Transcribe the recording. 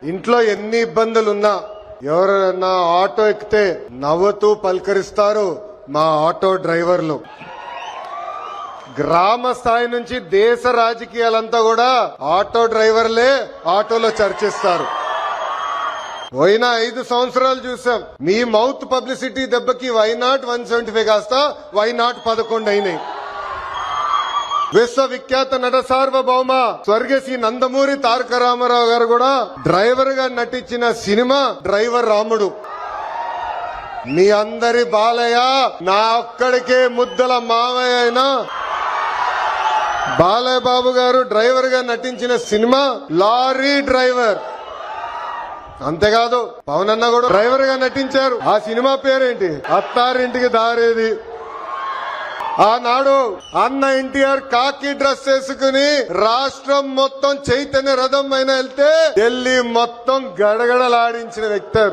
ఇంట్లో ఎన్ని ఇబ్బందులున్నా ఎవరైనా ఆటో ఎక్కితే నవ్వుతూ పలకరిస్తారు మా ఆటో డ్రైవర్లు. గ్రామ స్థాయి నుంచి దేశ రాజకీయాలంతా కూడా ఆటో డ్రైవర్లే ఆటోలో చర్చిస్తారు. పోయిన 5 సంవత్సరాలు చూసాం. మీ మౌత్ పబ్లిసిటీ దెబ్బకి వైనాట్ 175 కాస్త వైనాట్ 11 అయినాయి. విశ్వవిఖ్యాత నట సార్వభౌమ స్వర్గశ్రీ నందమూరి తారక రామారావు గారు కూడా డ్రైవర్ గా నటించిన సినిమా డ్రైవర్ రాముడు. మీ అందరి బాలయ్య నా ఒక్కడికే ముద్దల మావయ్య అయినా బాలయ్య బాబు గారు డ్రైవర్ గా నటించిన సినిమా లారీ డ్రైవర్. అంతేకాదు పవన్ అన్న కూడా డ్రైవర్ గా నటించారు. ఆ సినిమా పేరేంటి? అత్తారింటికి దారేది. ఆనాడు అన్న ఎన్టీఆర్ కాకి డ్రెస్ వేసుకుని రాష్ట్రం మొత్తం చైతన్య రథం అయినా వెళ్తే ఢిల్లీ మొత్తం గడగడలాడించిన వ్యక్తి.